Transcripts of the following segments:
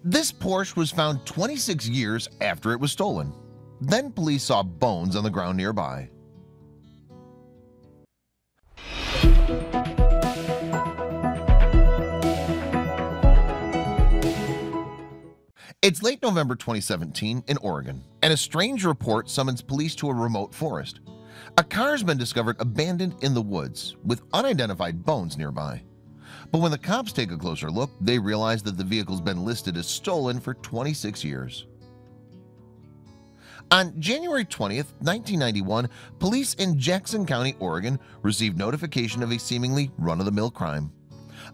This Porsche was found 26 years after it was stolen. Then police saw bones on the ground nearby. It's late November 2017 in Oregon, and a strange report summons police to a remote forest. A car has been discovered abandoned in the woods with unidentified bones nearby. But when the cops take a closer look, they realize that the vehicle's been listed as stolen for 26 years. On January 20th, 1991, police in Jackson County, Oregon received notification of a seemingly run-of-the-mill crime.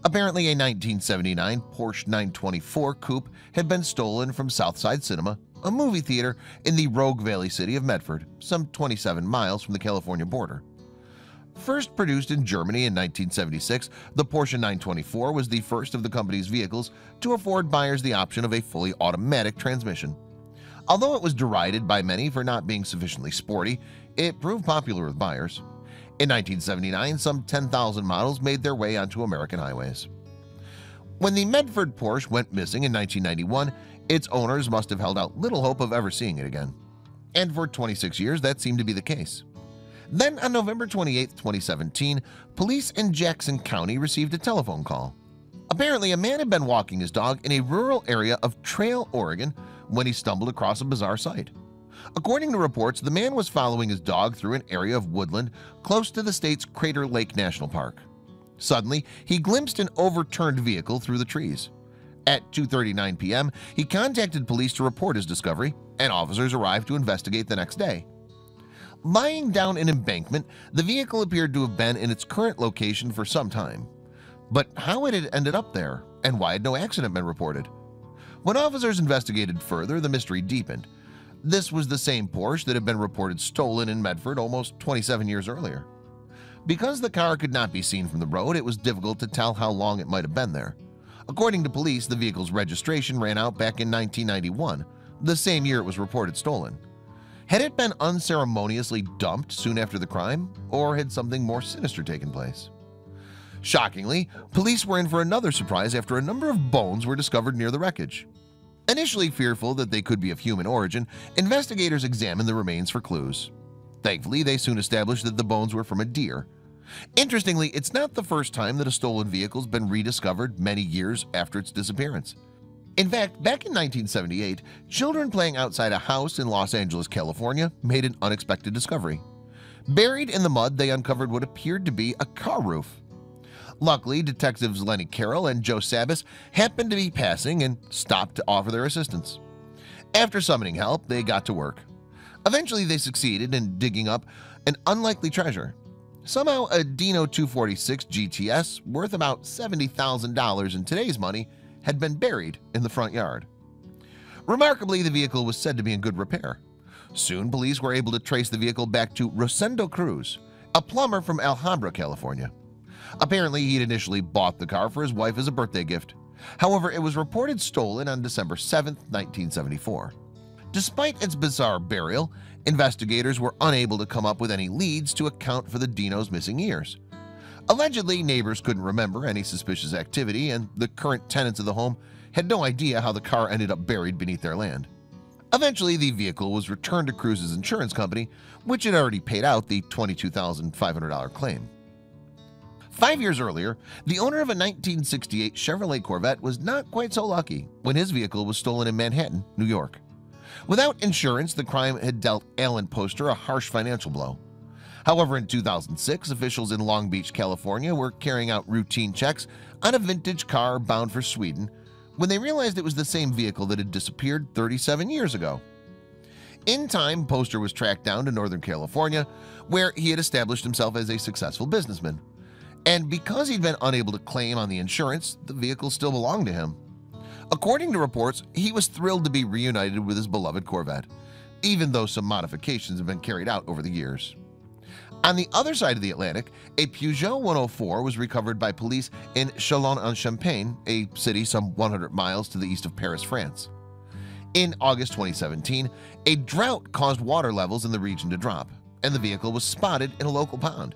Apparently, a 1979 Porsche 924 coupe had been stolen from Southside Cinema, a movie theater in the Rogue Valley city of Medford, some 27 miles from the California border. First produced in Germany in 1976, the Porsche 924 was the first of the company's vehicles to afford buyers the option of a fully automatic transmission. Although it was derided by many for not being sufficiently sporty, it proved popular with buyers. In 1979, some 10,000 models made their way onto American highways. When the Medford Porsche went missing in 1991, its owners must have held out little hope of ever seeing it again. And for 26 years, that seemed to be the case. Then on November 28, 2017, police in Jackson County received a telephone call. Apparently, a man had been walking his dog in a rural area of Trail, Oregon, when he stumbled across a bizarre sight. According to reports, the man was following his dog through an area of woodland close to the state's Crater Lake National Park. Suddenly, he glimpsed an overturned vehicle through the trees. At 2:39 p.m., he contacted police to report his discovery, and officers arrived to investigate the next day. Lying down an embankment, the vehicle appeared to have been in its current location for some time. But how it had ended up there, and why had no accident been reported? When officers investigated further, the mystery deepened. This was the same Porsche that had been reported stolen in Medford almost 27 years earlier. Because the car could not be seen from the road, it was difficult to tell how long it might have been there. According to police, the vehicle's registration ran out back in 1991, the same year it was reported stolen. Had it been unceremoniously dumped soon after the crime, or had something more sinister taken place? Shockingly, police were in for another surprise after a number of bones were discovered near the wreckage. Initially fearful that they could be of human origin, investigators examined the remains for clues. Thankfully, they soon established that the bones were from a deer. Interestingly, it's not the first time that a stolen vehicle's been rediscovered many years after its disappearance. In fact, back in 1978, children playing outside a house in Los Angeles, California, made an unexpected discovery. Buried in the mud, they uncovered what appeared to be a car roof. Luckily, detectives Lenny Carroll and Joe Sabas happened to be passing and stopped to offer their assistance. After summoning help, they got to work. Eventually, they succeeded in digging up an unlikely treasure. Somehow, a Dino 246 GTS worth about $70,000 in today's money had been buried in the front yard. Remarkably, the vehicle was said to be in good repair. Soon, police were able to trace the vehicle back to Rosendo Cruz, a plumber from Alhambra, California. Apparently, he'd initially bought the car for his wife as a birthday gift. However, it was reported stolen on December 7, 1974. Despite its bizarre burial, investigators were unable to come up with any leads to account for the Dino's missing years. Allegedly, neighbors couldn't remember any suspicious activity, and the current tenants of the home had no idea how the car ended up buried beneath their land. Eventually, the vehicle was returned to Cruz's insurance company, which had already paid out the $22,500 claim. 5 years earlier, the owner of a 1968 Chevrolet Corvette was not quite so lucky when his vehicle was stolen in Manhattan, New York. Without insurance, the crime had dealt Alan Poster a harsh financial blow. However, in 2006, officials in Long Beach, California were carrying out routine checks on a vintage car bound for Sweden when they realized it was the same vehicle that had disappeared 37 years ago. In time, Poster was tracked down to Northern California, where he had established himself as a successful businessman. And because he'd been unable to claim on the insurance, the vehicle still belonged to him. According to reports, he was thrilled to be reunited with his beloved Corvette, even though some modifications have been carried out over the years. On the other side of the Atlantic, a Peugeot 104 was recovered by police in Châlons-en-Champagne, a city some 100 miles to the east of Paris, France. In August 2017, a drought caused water levels in the region to drop, and the vehicle was spotted in a local pond.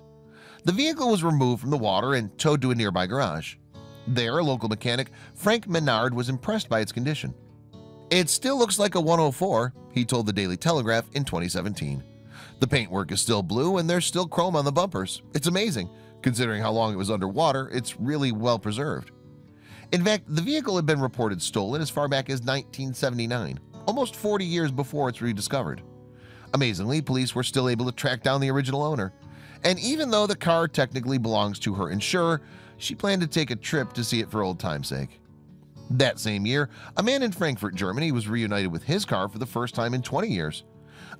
The vehicle was removed from the water and towed to a nearby garage. There, a local mechanic, Frank Menard, was impressed by its condition. "It still looks like a 104, he told the Daily Telegraph in 2017. "The paintwork is still blue and there's still chrome on the bumpers. It's amazing. Considering how long it was underwater, it's really well preserved." In fact, the vehicle had been reported stolen as far back as 1979, almost 40 years before it's rediscovered. Amazingly, police were still able to track down the original owner. And even though the car technically belongs to her insurer, she planned to take a trip to see it for old time's sake. That same year, a man in Frankfurt, Germany was reunited with his car for the first time in 20 years.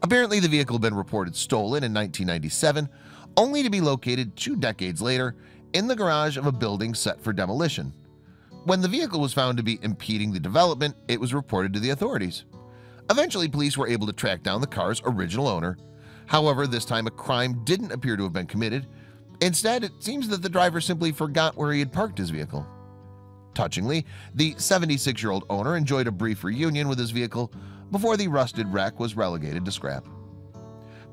Apparently, the vehicle had been reported stolen in 1997, only to be located 2 decades later in the garage of a building set for demolition. When the vehicle was found to be impeding the development, it was reported to the authorities. Eventually, police were able to track down the car's original owner. However, this time a crime didn't appear to have been committed. Instead, it seems that the driver simply forgot where he had parked his vehicle. Touchingly, the 76-year-old owner enjoyed a brief reunion with his vehicle before the rusted wreck was relegated to scrap.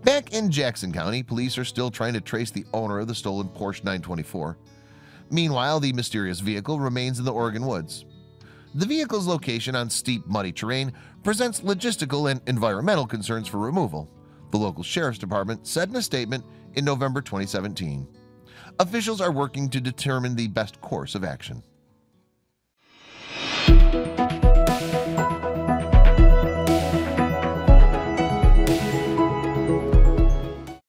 Back in Jackson County, police are still trying to trace the owner of the stolen Porsche 924. Meanwhile, the mysterious vehicle remains in the Oregon woods. The vehicle's location on steep, muddy terrain presents logistical and environmental concerns for removal, the local sheriff's department said in a statement in November 2017. Officials are working to determine the best course of action.